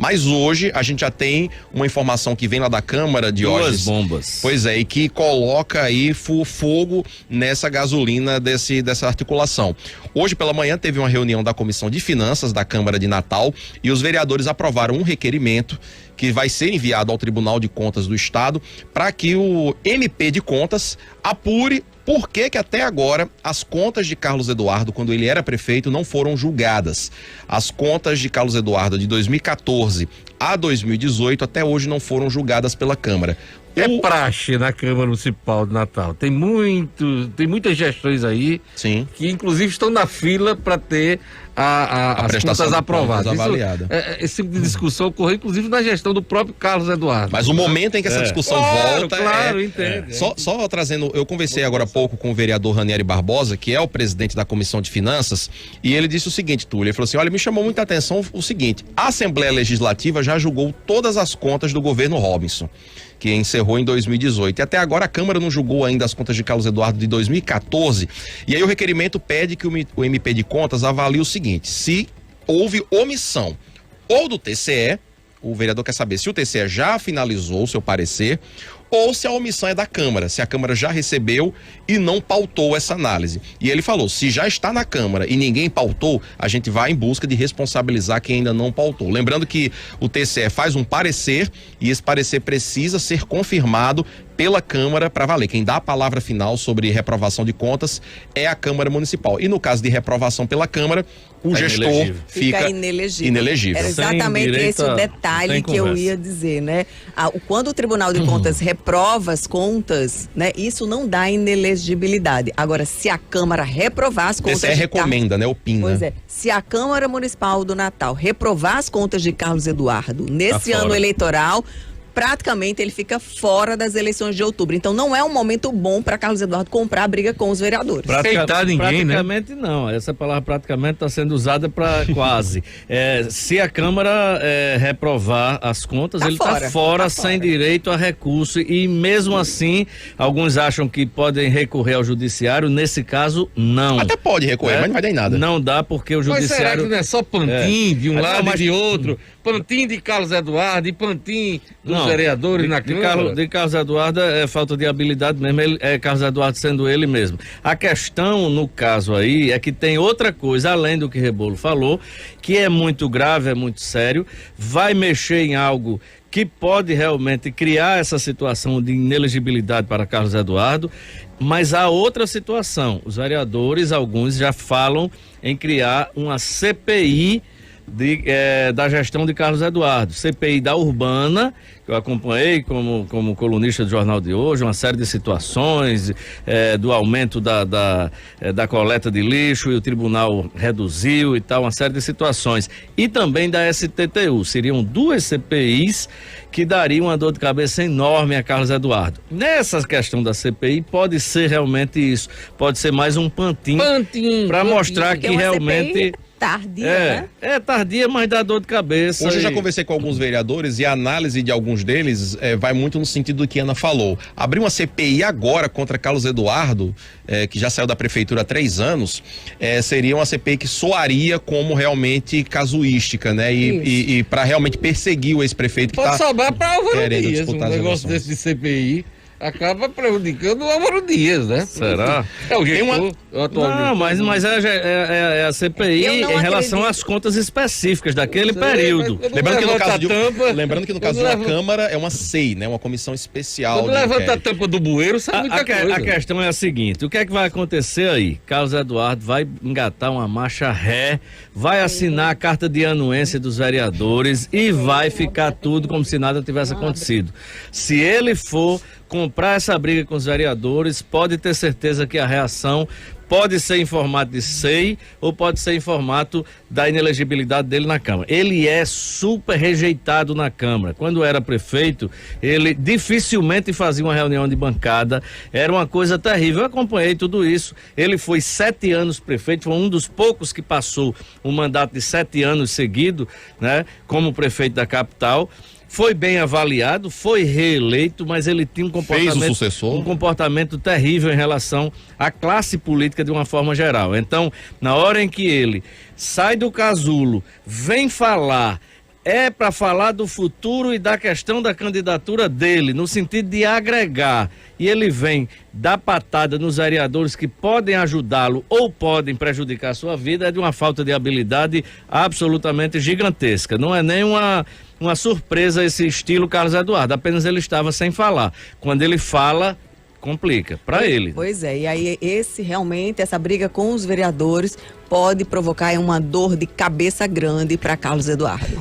Mas hoje a gente já tem uma informação que vem lá da Câmara, Diógenes. 2 bombas. Pois é, e que coloca aí fogo nessa gasolina dessa articulação. Hoje pela manhã teve uma reunião da Comissão de Finanças da Câmara de Natal e os vereadores aprovaram um requerimento que vai ser enviado ao Tribunal de Contas do Estado para que o MP de Contas apure por que até agora as contas de Carlos Eduardo, quando ele era prefeito, não foram julgadas. As contas de Carlos Eduardo de 2014 a 2018 até hoje não foram julgadas pela Câmara. É praxe na Câmara Municipal de Natal. Tem muitas gestões aí, sim, que inclusive estão na fila para ter as contas aprovadas. Esse tipo de discussão ocorreu inclusive na gestão do próprio Carlos Eduardo. Mas o momento em que essa discussão volta... Claro, entendo. Só trazendo, eu conversei agora há pouco com o vereador Ranieri Barbosa, que é o presidente da Comissão de Finanças, e ele disse o seguinte, Túlio, ele falou assim, olha, me chamou muita atenção o seguinte, a Assembleia Legislativa já julgou todas as contas do governo Robinson, que encerrou em 2018. E até agora a Câmara não julgou ainda as contas de Carlos Eduardo de 2014. E aí o requerimento pede que o MP de Contas avalie o seguinte, se houve omissão ou do TCE, o vereador quer saber se o TCE já finalizou o seu parecer, ou se a omissão é da Câmara, se a Câmara já recebeu e não pautou essa análise. E ele falou, se já está na Câmara e ninguém pautou, a gente vai em busca de responsabilizar quem ainda não pautou. Lembrando que o TCE faz um parecer e esse parecer precisa ser confirmado pela Câmara para valer. Quem dá a palavra final sobre reprovação de contas é a Câmara Municipal. E no caso de reprovação pela Câmara, o gestor fica inelegível. Era exatamente esse o detalhe que eu ia dizer, né? Quando o Tribunal de Contas reprova as contas, né? Isso não dá inelegibilidade. Agora, se a Câmara reprovar as contas... TCE recomenda, né? Opina. Pois é. Se a Câmara Municipal do Natal reprovar as contas de Carlos Eduardo nesse ano eleitoral, praticamente ele fica fora das eleições de outubro. Então não é um momento bom para Carlos Eduardo comprar a briga com os vereadores. Praticamente não. Essa palavra praticamente está sendo usada para quase. Se a Câmara reprovar as contas, ele está fora, sem direito a recurso. E mesmo assim, alguns acham que podem recorrer ao judiciário. Nesse caso, não. Até pode recorrer, mas não vai dar em nada. Não dá porque o judiciário... Mas será que não é só pantim de um lado e de outro? Pantim de Carlos Eduardo e pantim dos vereadores na Câmara? De Carlos Eduardo é falta de habilidade mesmo, Carlos Eduardo sendo ele mesmo. A questão, no caso aí, é que tem outra coisa, além do que Rebolo falou, que é muito grave, é muito sério, vai mexer em algo que pode realmente criar essa situação de inelegibilidade para Carlos Eduardo, mas há outra situação. Os vereadores, alguns já falam em criar uma CPI da gestão de Carlos Eduardo, CPI da Urbana, que eu acompanhei como colunista do Jornal de Hoje, uma série de situações, do aumento da coleta de lixo e o tribunal reduziu e tal, uma série de situações. E também da STTU, seriam 2 CPIs que dariam uma dor de cabeça enorme a Carlos Eduardo. Nessa questão da CPI pode ser realmente isso, pode ser mais um pantinho para mostrar que realmente... tardia, né? É tardia, mas dá dor de cabeça. Hoje eu já conversei com alguns vereadores e a análise de alguns deles vai muito no sentido do que Ana falou. Abrir uma CPI agora contra Carlos Eduardo, que já saiu da prefeitura há 3 anos, seria uma CPI que soaria como realmente casuística, né? E para realmente perseguir o ex-prefeito que pode sobrar para Álvaro querendo Dias, disputar um negócio desse de CPI. Acaba prejudicando o Álvaro Dias, né? Será? É o gestor, Não, mas é a CPI em relação às contas específicas daquele período. Lembrando que no caso de uma Câmara é uma CEI, né? Uma comissão especial. Quando levanta a tampa do bueiro, sabe muita coisa. A questão é a seguinte, o que é que vai acontecer aí? Carlos Eduardo vai engatar uma marcha ré, vai assinar a carta de anuência dos vereadores e vai ficar tudo como se nada tivesse acontecido. Se ele for comprar essa briga com os vereadores, pode ter certeza que a reação pode ser em formato de SEI ou pode ser em formato da inelegibilidade dele na Câmara. Ele é super rejeitado na Câmara. Quando era prefeito, ele dificilmente fazia uma reunião de bancada, era uma coisa terrível. Eu acompanhei tudo isso. Ele foi 7 anos prefeito, foi um dos poucos que passou um mandato de 7 anos seguido, né, como prefeito da capital. Foi bem avaliado, foi reeleito, mas ele tinha um comportamento terrível em relação à classe política de uma forma geral. Então, na hora em que ele sai do casulo, vem falar é para falar do futuro e da questão da candidatura dele, no sentido de agregar. E ele vem dar patada nos vereadores que podem ajudá-lo ou podem prejudicar a sua vida, é de uma falta de habilidade absolutamente gigantesca. Não é nem uma surpresa esse estilo Carlos Eduardo, apenas ele estava sem falar. Quando ele fala, complica para ele. Pois é, e aí essa briga com os vereadores pode provocar uma dor de cabeça grande para Carlos Eduardo.